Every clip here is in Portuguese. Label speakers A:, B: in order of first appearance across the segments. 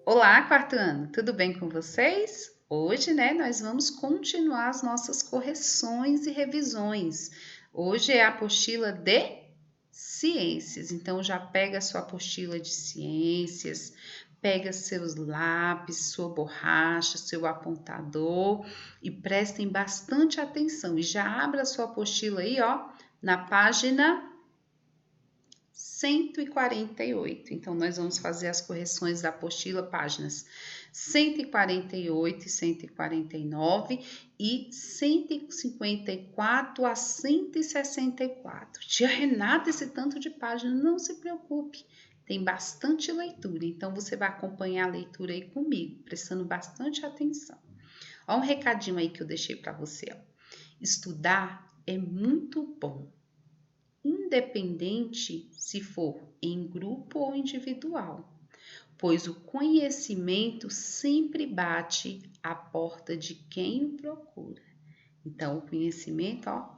A: Olá, quarto ano, tudo bem com vocês? Hoje, nós vamos continuar as nossas correções e revisões. Hoje é a apostila de ciências, então já pega a sua apostila de ciências, pega seus lápis, sua borracha, seu apontador e prestem bastante atenção. E já abra a sua apostila aí, ó, na página 148. Então, nós vamos fazer as correções da apostila, páginas 148 e 149 e 154 a 164. Tia Renata, esse tanto de página, não se preocupe, tem bastante leitura, então você vai acompanhar a leitura aí comigo, prestando bastante atenção. Olha um recadinho aí que eu deixei para você, ó. Estudar é muito bom, independente se for em grupo ou individual, pois o conhecimento sempre bate à porta de quem o procura. Então, o conhecimento, ó,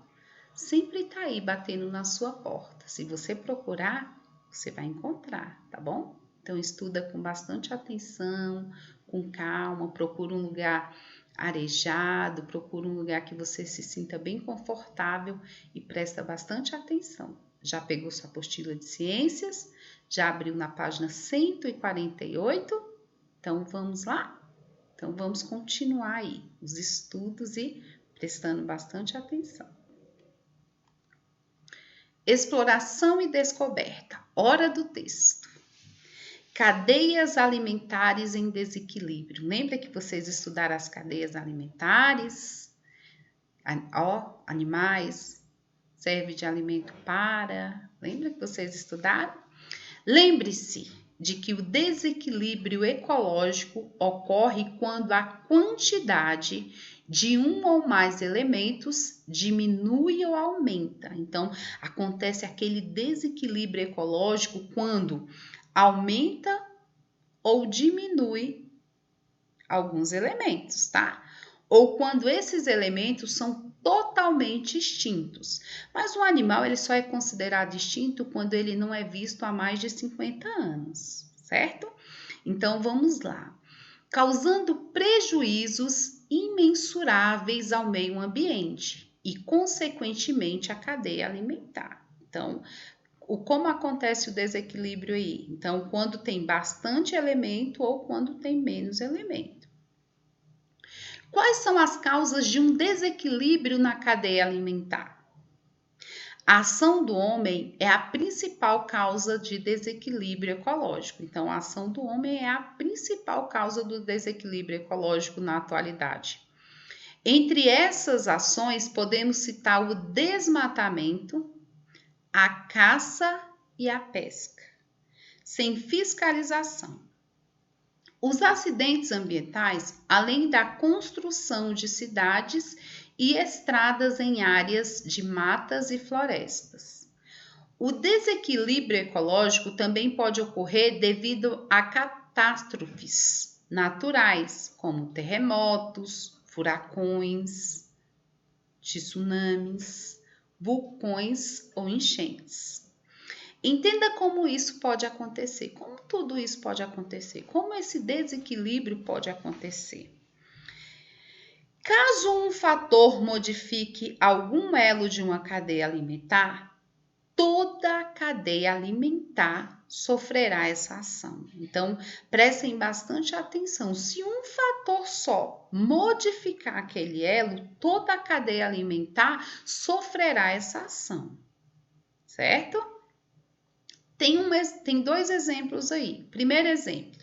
A: sempre está aí batendo na sua porta. Se você procurar, você vai encontrar, tá bom? Então, estuda com bastante atenção, com calma, procura um lugar arejado, procura um lugar que você se sinta bem confortável e presta bastante atenção. Já pegou sua apostila de ciências? Já abriu na página 148? Então, vamos lá? Então, vamos continuar aí os estudos e prestando bastante atenção. Exploração e descoberta. Hora do texto. Cadeias alimentares em desequilíbrio. Lembra que vocês estudaram as cadeias alimentares? Animais, serve de alimento para. Lembra que vocês estudaram? Lembre-se de que o desequilíbrio ecológico ocorre quando a quantidade de um ou mais elementos diminui ou aumenta. Então, acontece aquele desequilíbrio ecológico quando aumenta ou diminui alguns elementos, tá? Ou quando esses elementos são totalmente extintos. Mas um animal ele só é considerado extinto quando ele não é visto há mais de 50 anos, certo? Então vamos lá. Causando prejuízos imensuráveis ao meio ambiente e, consequentemente, à cadeia alimentar. Então, como acontece o desequilíbrio aí? Então, quando tem bastante elemento ou quando tem menos elemento. Quais são as causas de um desequilíbrio na cadeia alimentar? A ação do homem é a principal causa de desequilíbrio ecológico. Então, a ação do homem é a principal causa do desequilíbrio ecológico na atualidade. Entre essas ações, podemos citar o desmatamento, a caça e a pesca, sem fiscalização. Os acidentes ambientais, além da construção de cidades e estradas em áreas de matas e florestas. O desequilíbrio ecológico também pode ocorrer devido a catástrofes naturais, como terremotos, furacões, tsunamis, vulcões ou enchentes. Entenda como isso pode acontecer, como tudo isso pode acontecer, como esse desequilíbrio pode acontecer. Caso um fator modifique algum elo de uma cadeia alimentar, toda a cadeia alimentar sofrerá essa ação. Então, prestem bastante atenção. Se um fator só modificar aquele elo, toda a cadeia alimentar sofrerá essa ação, certo? Tem dois exemplos aí. Primeiro exemplo.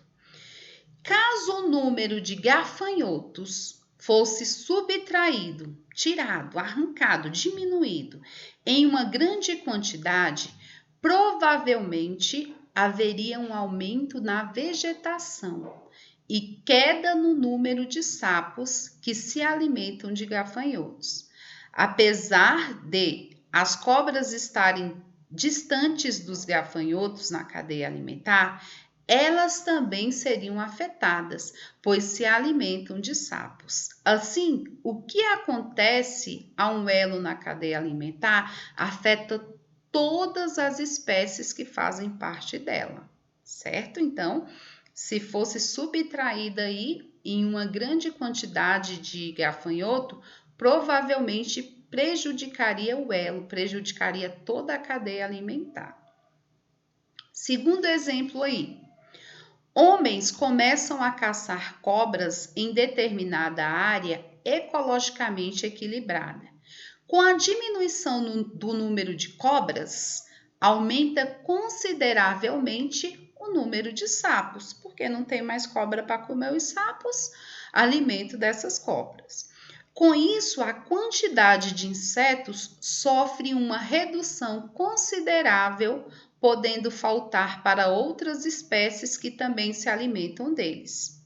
A: Caso o número de gafanhotos fosse subtraído, tirado, arrancado, diminuído em uma grande quantidade, provavelmente haveria um aumento na vegetação e queda no número de sapos que se alimentam de gafanhotos. Apesar de as cobras estarem distantes dos gafanhotos na cadeia alimentar, elas também seriam afetadas, pois se alimentam de sapos. Assim, o que acontece a um elo na cadeia alimentar afeta todas as espécies que fazem parte dela, certo? Então, se fosse subtraída aí em uma grande quantidade de gafanhoto, provavelmente prejudicaria o elo, prejudicaria toda a cadeia alimentar. Segundo exemplo aí, homens começam a caçar cobras em determinada área ecologicamente equilibrada. Com a diminuição do número de cobras, aumenta consideravelmente o número de sapos, porque não tem mais cobra para comer os sapos, alimento dessas cobras. Com isso, a quantidade de insetos sofre uma redução considerável, podendo faltar para outras espécies que também se alimentam deles.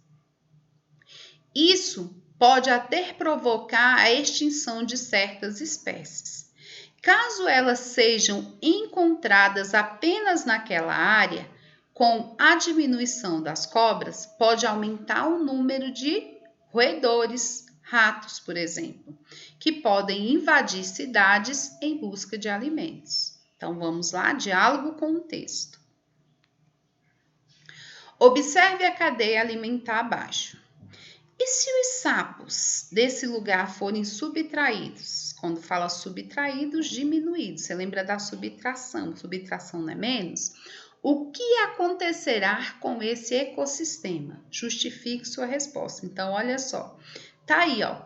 A: Isso pode até provocar a extinção de certas espécies. Caso elas sejam encontradas apenas naquela área, com a diminuição das cobras, pode aumentar o número de roedores, ratos, por exemplo, que podem invadir cidades em busca de alimentos. Então vamos lá, diálogo com o texto. Observe a cadeia alimentar abaixo. E se os sapos desse lugar forem subtraídos? Quando fala subtraídos, diminuídos. Você lembra da subtração? Subtração não é menos? O que acontecerá com esse ecossistema? Justifique sua resposta. Então, olha só. Tá aí, ó.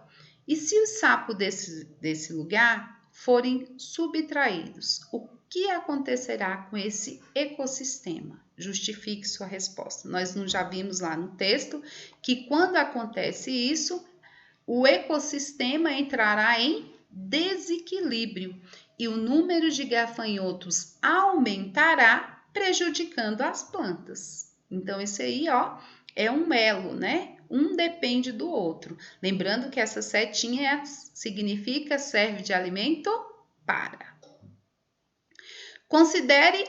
A: E se os sapos desse lugar forem subtraídos? O que acontecerá com esse ecossistema? Justifique sua resposta. Nós já vimos lá no texto que quando acontece isso, o ecossistema entrará em desequilíbrio e o número de gafanhotos aumentará, prejudicando as plantas. Então, isso aí, ó, é um elo, né? Um depende do outro. Lembrando que essa setinha significa serve de alimento para. Considere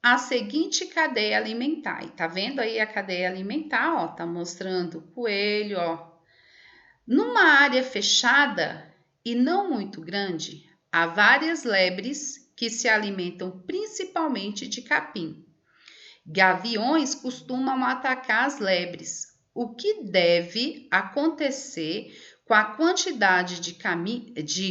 A: a seguinte cadeia alimentar. E tá vendo aí a cadeia alimentar, ó, tá mostrando o coelho, ó. Numa área fechada e não muito grande, há várias lebres que se alimentam principalmente de capim. Gaviões costumam atacar as lebres. O que deve acontecer com a quantidade de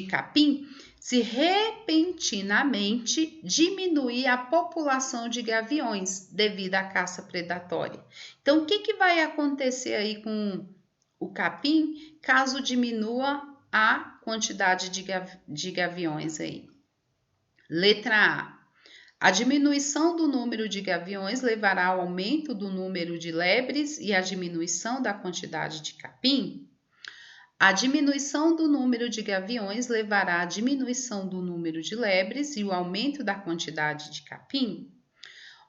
A: capim se repentinamente diminuir a população de gaviões devido à caça predatória? Então, o que vai acontecer aí com o capim caso diminua a quantidade de gaviões aí? Letra A. A diminuição do número de gaviões levará ao aumento do número de lebres e à diminuição da quantidade de capim? A diminuição do número de gaviões levará à diminuição do número de lebres e o aumento da quantidade de capim?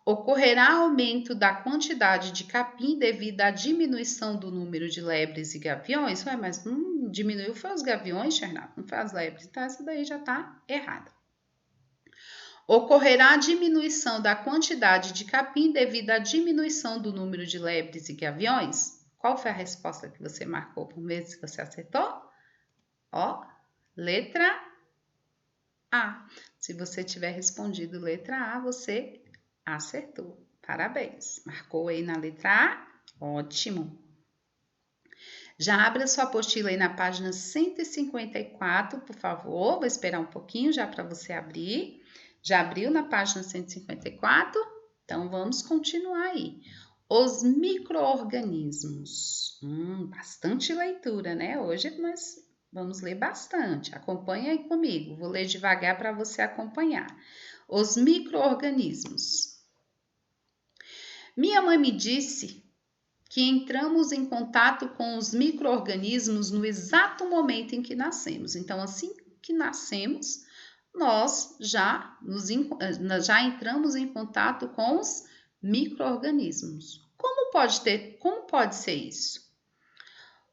A: Ocorrerá aumento da quantidade de capim devido à diminuição do número de lebres e gaviões? Ué, mas não diminuiu foi os gaviões, Charnato, não foi as lebres. Então, essa daí já está errada. Ocorrerá diminuição da quantidade de capim devido à diminuição do número de lebres e gaviões? Qual foi a resposta que você marcou? Vamos ver se você acertou? Ó, letra A. Se você tiver respondido letra A, você acertou. Parabéns. Marcou aí na letra A? Ótimo. Já abra sua apostila aí na página 154, por favor. Vou esperar um pouquinho já para você abrir. Já abriu na página 154? Então, vamos continuar aí. Os micro-organismos. Bastante leitura, né? Hoje nós vamos ler bastante. Acompanhe aí comigo. Vou ler devagar para você acompanhar. Os micro-organismos. Minha mãe me disse que entramos em contato com os micro-organismos no exato momento em que nascemos. Então, assim que nascemos, nós já entramos em contato com os micro-organismos. Como pode ser isso?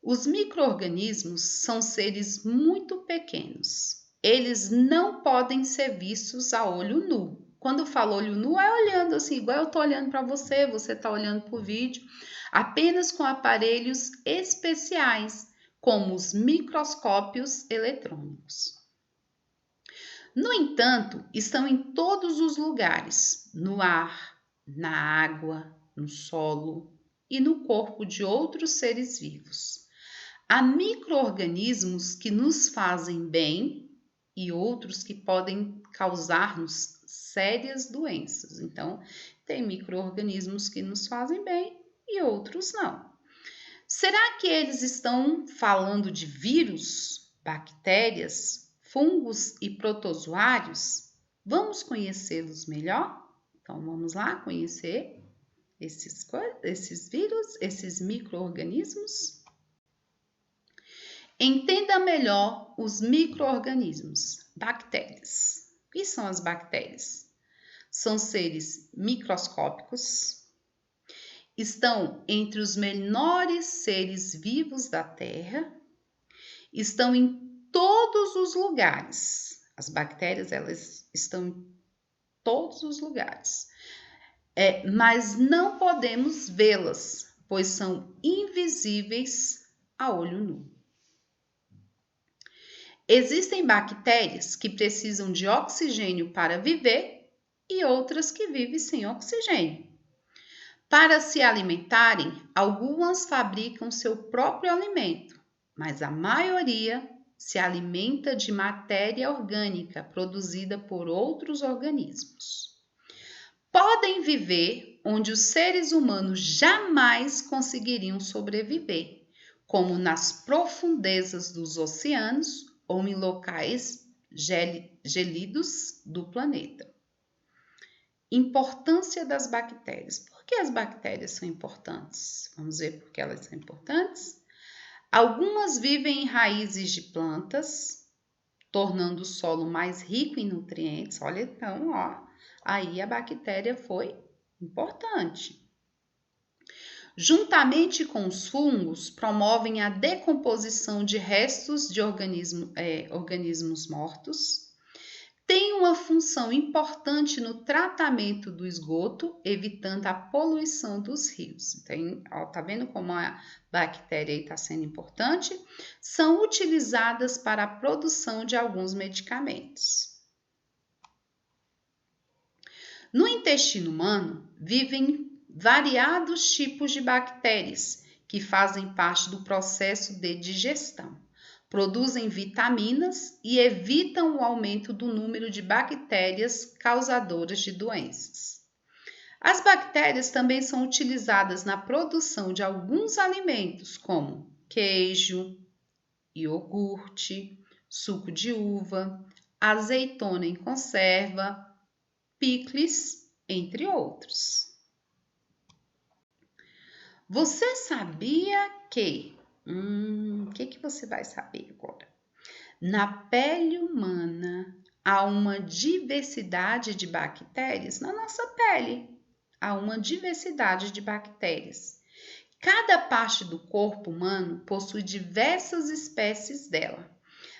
A: Os micro-organismos são seres muito pequenos. Eles não podem ser vistos a olho nu. Quando eu falo olho nu, é olhando assim, igual eu estou olhando para você, você está olhando para o vídeo, apenas com aparelhos especiais, como os microscópios eletrônicos. No entanto, estão em todos os lugares, no ar, na água, no solo. e no corpo de outros seres vivos. Há micro-organismos que nos fazem bem e outros que podem causar-nos sérias doenças. Então, tem micro-organismos que nos fazem bem e outros não. Será que eles estão falando de vírus, bactérias, fungos e protozoários? Vamos conhecê-los melhor? Então, vamos lá conhecer esses vírus, esses micro-organismos? Entenda melhor os micro-organismos, bactérias. O que são as bactérias? São seres microscópicos, estão entre os menores seres vivos da Terra, estão em todos os lugares. As bactérias, elas estão em todos os lugares, mas não podemos vê-las, pois são invisíveis a olho nu. Existem bactérias que precisam de oxigênio para viver e outras que vivem sem oxigênio. Para se alimentarem, algumas fabricam seu próprio alimento, mas a maioria se alimenta de matéria orgânica produzida por outros organismos. Podem viver onde os seres humanos jamais conseguiriam sobreviver, como nas profundezas dos oceanos ou em locais gelidos do planeta. Importância das bactérias. Por que as bactérias são importantes? Vamos ver por que elas são importantes. Algumas vivem em raízes de plantas, tornando o solo mais rico em nutrientes. Olha, então, aí a bactéria foi importante. Juntamente com os fungos, promovem a decomposição de restos de organismos mortos. Tem uma função importante no tratamento do esgoto, evitando a poluição dos rios. Então, tá vendo como a bactéria está sendo importante? São utilizadas para a produção de alguns medicamentos. No intestino humano, vivem variados tipos de bactérias que fazem parte do processo de digestão. Produzem vitaminas e evitam o aumento do número de bactérias causadoras de doenças. As bactérias também são utilizadas na produção de alguns alimentos, como queijo, iogurte, suco de uva, azeitona em conserva, picles, entre outros. Você sabia que... O que você vai saber agora? Na pele humana há uma diversidade de bactérias. Na nossa pele há uma diversidade de bactérias. Cada parte do corpo humano possui diversas espécies dela.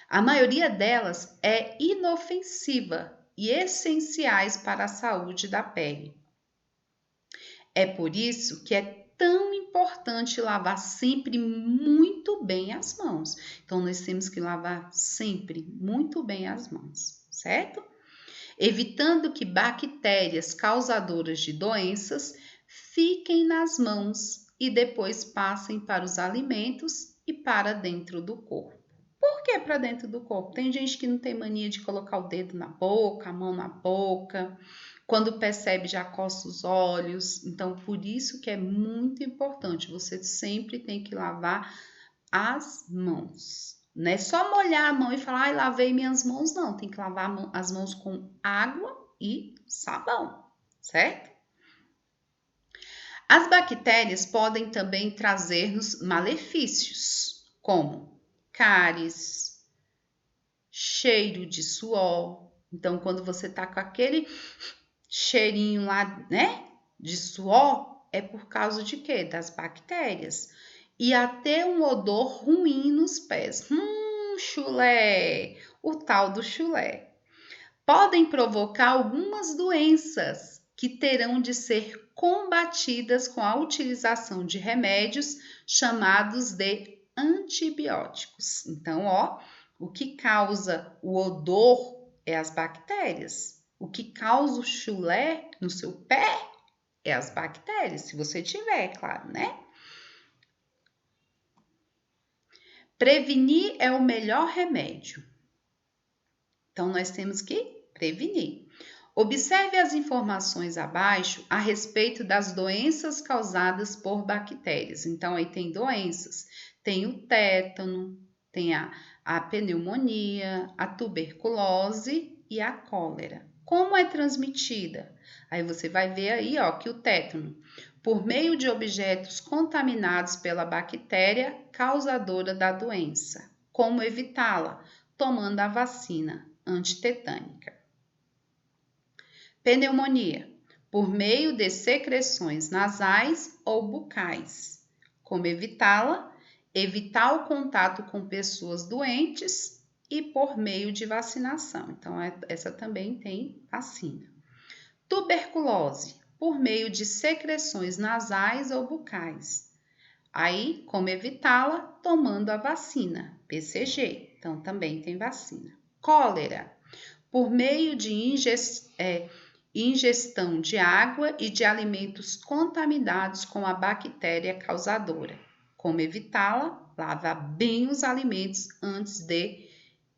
A: A maioria delas é inofensiva e essenciais para a saúde da pele. É por isso que é tão importante lavar sempre muito bem as mãos. Então, nós temos que lavar sempre muito bem as mãos, certo? Evitando que bactérias causadoras de doenças fiquem nas mãos e depois passem para os alimentos e para dentro do corpo. Por que para dentro do corpo? Tem gente que não tem mania de colocar o dedo na boca, a mão na boca. Quando percebe, já coça os olhos. Então, por isso que é muito importante. Você sempre tem que lavar as mãos. Não é só molhar a mão e falar, ai, lavei minhas mãos. Não, tem que lavar as mãos com água e sabão, certo? As bactérias podem também trazer-nos malefícios, como cáries, cheiro de suor. Então, quando você tá com aquele cheirinho lá, né, de suor, é por causa de quê? Das bactérias. E até um odor ruim nos pés. Chulé, o tal do chulé. Podem provocar algumas doenças que terão de ser combatidas com a utilização de remédios chamados de antibióticos. Então, o que causa o odor é as bactérias. O que causa o chulé no seu pé É as bactérias, se você tiver, claro, né? Prevenir é o melhor remédio. Então, nós temos que prevenir. Observe as informações abaixo a respeito das doenças causadas por bactérias. Então, aí tem doenças. Tem o tétano, tem a pneumonia, a tuberculose e a cólera. Como é transmitida? Aí você vai ver aí, ó, que o tétano, por meio de objetos contaminados pela bactéria causadora da doença. Como evitá-la? Tomando a vacina antitetânica. Pneumonia, por meio de secreções nasais ou bucais. Como evitá-la? Evitar o contato com pessoas doentes e por meio de vacinação. Então, essa também tem vacina. Tuberculose, por meio de secreções nasais ou bucais. Aí, como evitá-la? Tomando a vacina, BCG. Então, também tem vacina. Cólera, por meio de ingestão de água e de alimentos contaminados com a bactéria causadora. Como evitá-la? Lava bem os alimentos antes de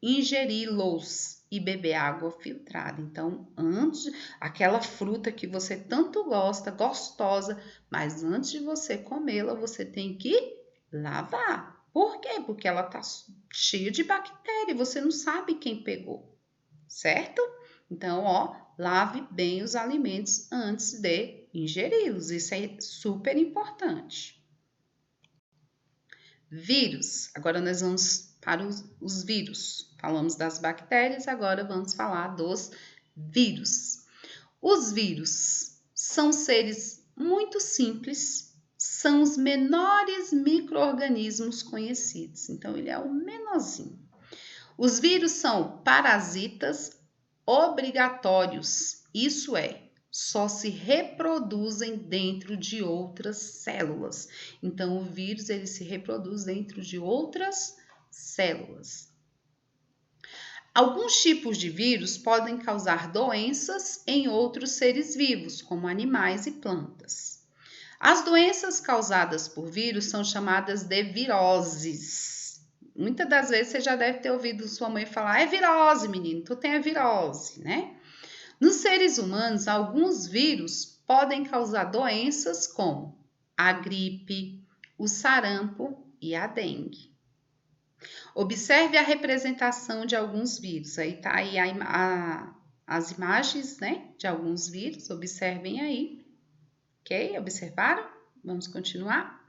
A: ingeri-los e beber água filtrada. Então, antes, aquela fruta que você tanto gosta, gostosa, mas antes de você comê-la, você tem que lavar. Por quê? Porque ela está cheia de bactéria e você não sabe quem pegou, certo? Então, ó, lave bem os alimentos antes de ingeri-los. Isso é super importante. Vírus. Agora nós vamos para os vírus. Falamos das bactérias, agora vamos falar dos vírus. Os vírus são seres muito simples, são os menores micro-organismos conhecidos. Então, ele é o menorzinho. Os vírus são parasitas obrigatórios, isso é, só se reproduzem dentro de outras células. Então, o vírus ele se reproduz dentro de outras células. Alguns tipos de vírus podem causar doenças em outros seres vivos, como animais e plantas. As doenças causadas por vírus são chamadas de viroses. Muitas das vezes você já deve ter ouvido sua mãe falar: é virose, menino, tu tem a virose, né? Nos seres humanos, alguns vírus podem causar doenças como a gripe, o sarampo e a dengue. Observe a representação de alguns vírus. Aí tá aí as imagens, né, de alguns vírus. Observem aí. Ok? Observaram? Vamos continuar.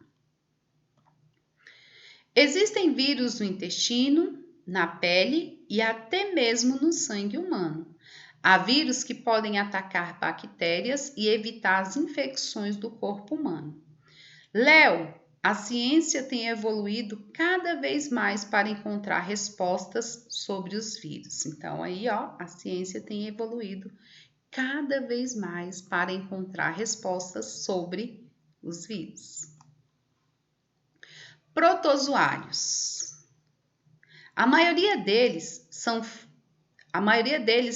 A: Existem vírus no intestino, na pele e até mesmo no sangue humano. Há vírus que podem atacar bactérias e evitar as infecções do corpo humano. Léo, a ciência tem evoluído cada vez mais para encontrar respostas sobre os vírus. Então, aí, ó, a ciência tem evoluído cada vez mais para encontrar respostas sobre os vírus. Protozoários. A maioria deles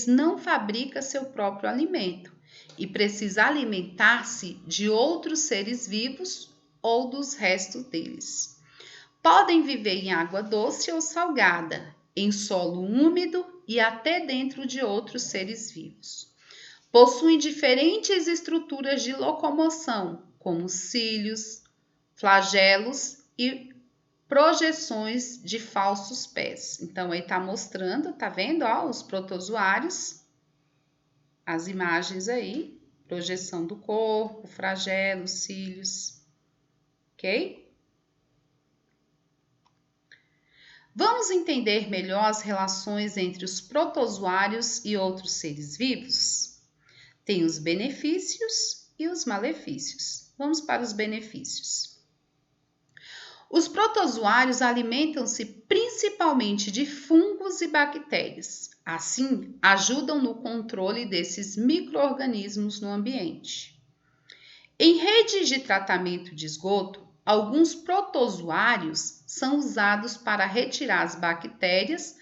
A: não fabrica seu próprio alimento e precisa alimentar-se de outros seres vivos ou dos restos deles. Podem viver em água doce ou salgada, em solo úmido e até dentro de outros seres vivos. Possuem diferentes estruturas de locomoção, como cílios, flagelos e projeções de falsos pés. Então, aí tá mostrando, tá vendo, ó, os protozoários, as imagens aí, projeção do corpo, flagelos, cílios, ok? Vamos entender melhor as relações entre os protozoários e outros seres vivos? Tem os benefícios e os malefícios. Vamos para os benefícios. Os protozoários alimentam-se principalmente de fungos e bactérias. Assim, ajudam no controle desses micro-organismos no ambiente. Em redes de tratamento de esgoto, alguns protozoários são usados para retirar as bactérias,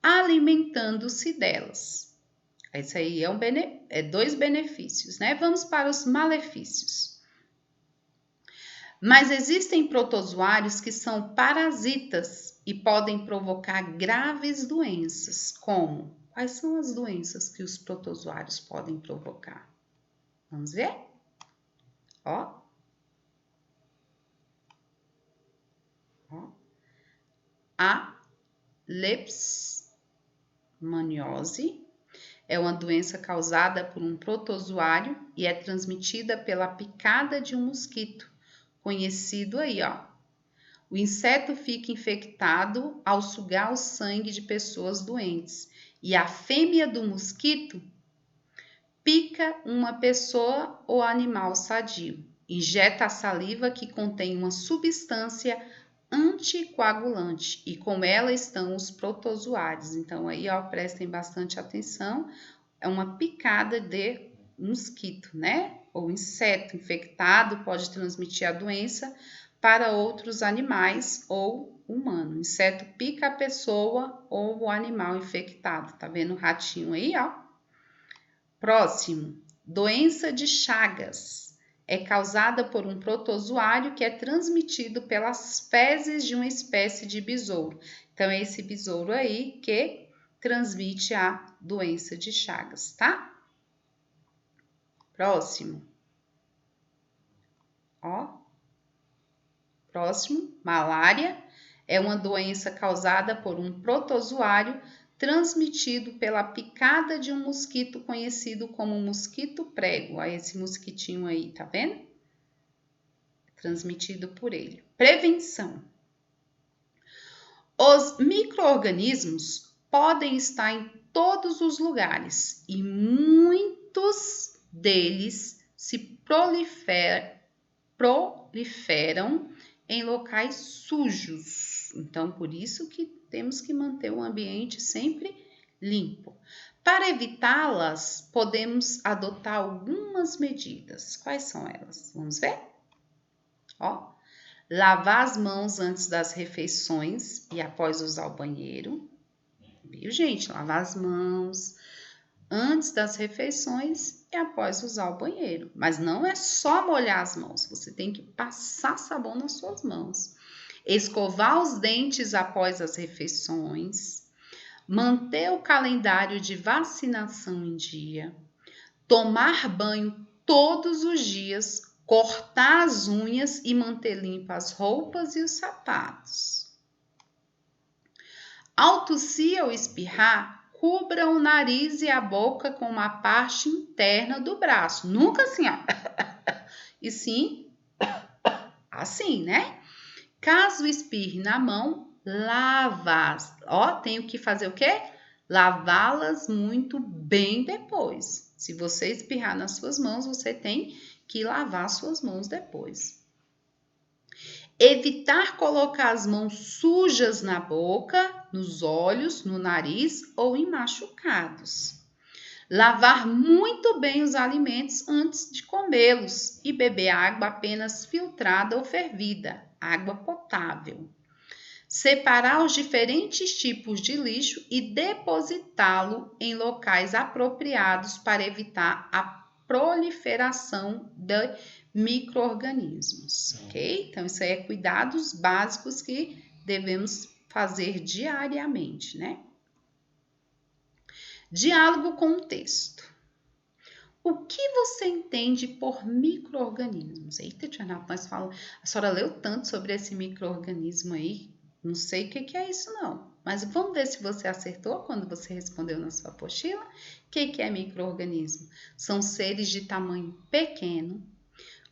A: alimentando-se delas. Isso aí é 2 benefícios, né? Vamos para os malefícios. Mas existem protozoários que são parasitas e podem provocar graves doenças, como? Quais são as doenças que os protozoários podem provocar? Vamos ver? Ó. A leishmaniose é uma doença causada por um protozoário e é transmitida pela picada de um mosquito, conhecido aí, ó. O inseto fica infectado ao sugar o sangue de pessoas doentes e a fêmea do mosquito pica uma pessoa ou animal sadio. Injeta a saliva que contém uma substância anticoagulante e com ela estão os protozoários. Então aí, ó, prestem bastante atenção. É uma picada de mosquito, né? Ou inseto infectado pode transmitir a doença para outros animais ou humano. O inseto pica a pessoa ou o animal infectado. Tá vendo o ratinho aí, ó? Próximo, doença de Chagas. É causada por um protozoário que é transmitido pelas fezes de uma espécie de besouro. Então, é esse besouro aí que transmite a doença de Chagas, tá? Próximo. Ó. Próximo, malária. É uma doença causada por um protozoário transmitido pela picada de um mosquito conhecido como mosquito prego. Olha esse mosquitinho aí, tá vendo? Transmitido por ele. Prevenção. Os micro-organismos podem estar em todos os lugares e muitos deles se proliferam em locais sujos. Então, por isso que temos que manter o ambiente sempre limpo. Para evitá-las, podemos adotar algumas medidas. Quais são elas? Vamos ver? Ó, lavar as mãos antes das refeições e após usar o banheiro. Viu, gente? Lavar as mãos antes das refeições e após usar o banheiro. Mas não é só molhar as mãos, você tem que passar sabão nas suas mãos. Escovar os dentes após as refeições. Manter o calendário de vacinação em dia. Tomar banho todos os dias. Cortar as unhas e manter limpas as roupas e os sapatos. Ao tossir ou espirrar, cubra o nariz e a boca com uma parte interna do braço. Nunca assim, ó. E sim, assim, né? Caso espirre na mão, lava-as. Ó, tenho que fazer o quê? Lavá-las muito bem depois. Se você espirrar nas suas mãos, você tem que lavar suas mãos depois. Evitar colocar as mãos sujas na boca, nos olhos, no nariz ou em machucados. Lavar muito bem os alimentos antes de comê-los e beber água apenas filtrada ou fervida, água potável. Separar os diferentes tipos de lixo e depositá-lo em locais apropriados para evitar a proliferação de micro-organismos, ok? Então, isso aí é cuidados básicos que devemos fazer diariamente, né? Diálogo com o texto. O que você entende por micro-organismos? Eita, Tia Nalva, mas fala, a senhora leu tanto sobre esse micro-organismo aí, não sei o que é isso não. Mas vamos ver se você acertou quando você respondeu na sua apostila. O que é micro-organismo? São seres de tamanho pequeno,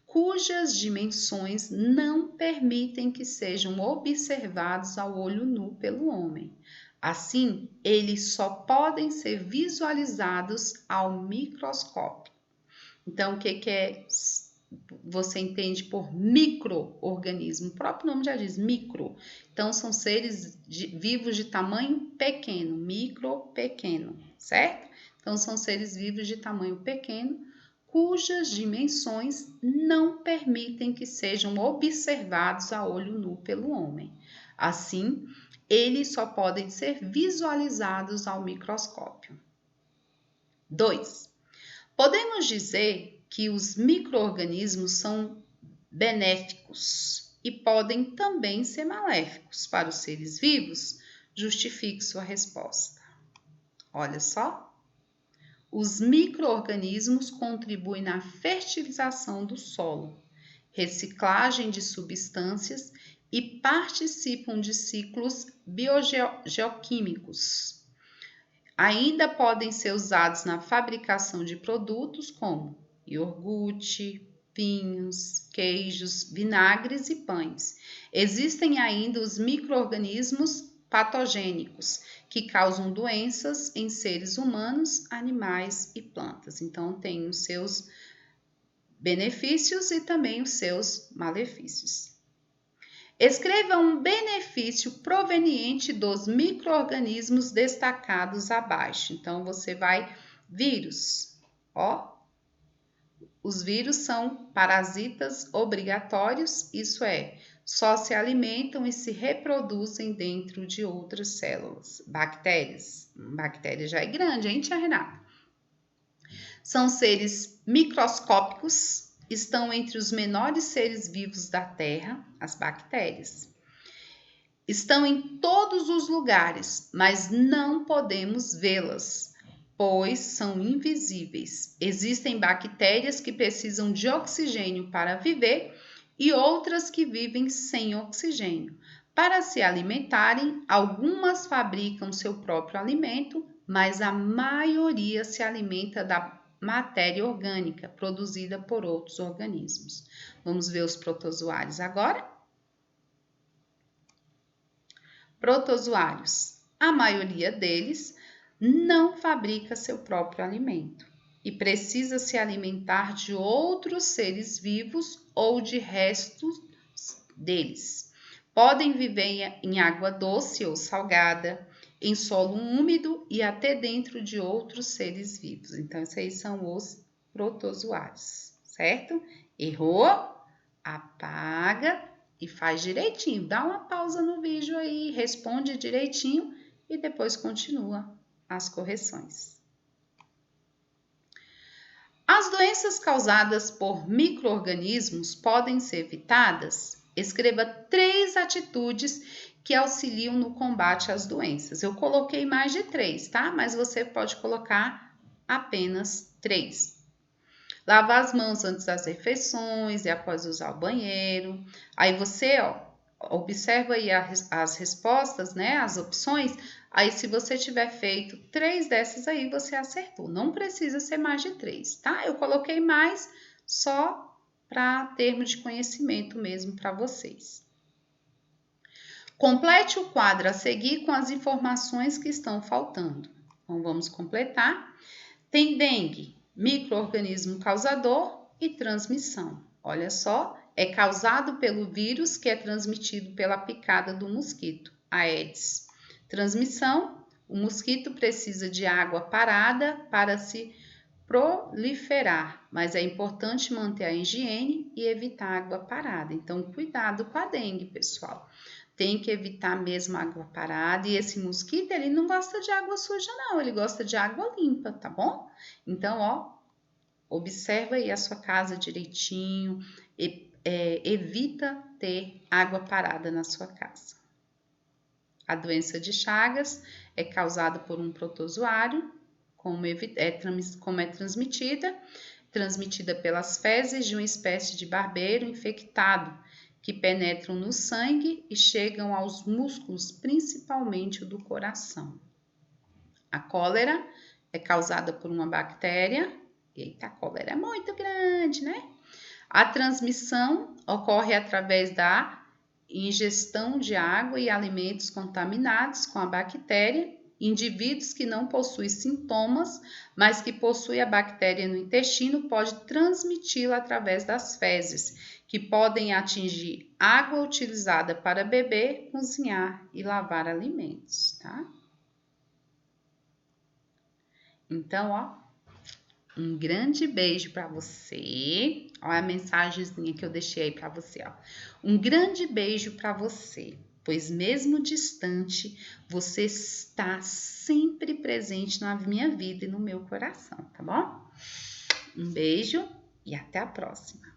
A: cujas dimensões não permitem que sejam observados ao olho nu pelo homem. Assim, eles só podem ser visualizados ao microscópio. Então, o que é você entende por micro-organismo? O próprio nome já diz micro. Então, são seres vivos de tamanho pequeno, micro, pequeno, certo? Então, são seres vivos de tamanho pequeno, cujas dimensões não permitem que sejam observados a olho nu pelo homem. Assim, eles só podem ser visualizados ao microscópio. 2. Podemos dizer que os micro-organismos são benéficos e podem também ser maléficos para os seres vivos? Justifique sua resposta. Olha só. Os micro-organismos contribuem na fertilização do solo, reciclagem de substâncias e participam de ciclos biogeoquímicos. Ainda podem ser usados na fabricação de produtos como iogurte, vinhos, queijos, vinagres e pães. Existem ainda os micro-organismos patogênicos, que causam doenças em seres humanos, animais e plantas. Então, tem os seus benefícios e também os seus malefícios. Escreva um benefício proveniente dos micro-organismos destacados abaixo. Então, você vai vírus. Os vírus são parasitas obrigatórios, isso é, só se alimentam e se reproduzem dentro de outras células. Bactérias. Bactéria já é grande, hein, tia Renata? São seres microscópicos, estão entre os menores seres vivos da Terra, as bactérias. Estão em todos os lugares, mas não podemos vê-las, pois são invisíveis. Existem bactérias que precisam de oxigênio para viver e outras que vivem sem oxigênio. Para se alimentarem, algumas fabricam seu próprio alimento, mas a maioria se alimenta da matéria orgânica produzida por outros organismos. Vamos ver os protozoários agora? Protozoários. A maioria deles não fabrica seu próprio alimento e precisa se alimentar de outros seres vivos ou de restos deles. Podem viver em água doce ou salgada, em solo úmido e até dentro de outros seres vivos. Então, esses aí são os protozoários, certo? Errou? Apaga e faz direitinho. Dá uma pausa no vídeo aí, responde direitinho e depois continua as correções. As doenças causadas por micro-organismos podem ser evitadas? Escreva 3 atitudes que auxiliam no combate às doenças. Eu coloquei mais de 3, tá? Mas você pode colocar apenas 3. Lavar as mãos antes das refeições e após usar o banheiro. Aí você, observa aí as respostas, né? As opções. Aí, se você tiver feito 3 dessas aí, você acertou. Não precisa ser mais de 3, tá? Eu coloquei mais só para termos de conhecimento mesmo para vocês. Complete o quadro a seguir com as informações que estão faltando. Então, vamos completar. Tem dengue, micro-organismo causador e transmissão. Olha só, é causado pelo vírus que é transmitido pela picada do mosquito, Aedes. Transmissão, o mosquito precisa de água parada para se proliferar, mas é importante manter a higiene e evitar água parada. Então, cuidado com a dengue, pessoal. Tem que evitar mesmo água parada. E esse mosquito, ele não gosta de água suja, não. Ele gosta de água limpa, tá bom? Então, observa aí a sua casa direitinho. Evita ter água parada na sua casa. A doença de Chagas é causada por um protozoário, como é transmitida pelas fezes de uma espécie de barbeiro infectado, que penetram no sangue e chegam aos músculos, principalmente o do coração. A cólera é causada por uma bactéria. Eita, a cólera é muito grande, né? A transmissão ocorre através da ingestão de água e alimentos contaminados com a bactéria. Indivíduos que não possuem sintomas, mas que possuem a bactéria no intestino, pode transmiti-la através das fezes, que podem atingir água utilizada para beber, cozinhar e lavar alimentos, tá? Então, um grande beijo para você. Olha a mensagenzinha que eu deixei aí para você, Um grande beijo para você. pois mesmo distante, você está sempre presente na minha vida e no meu coração, tá bom? Um beijo e até a próxima.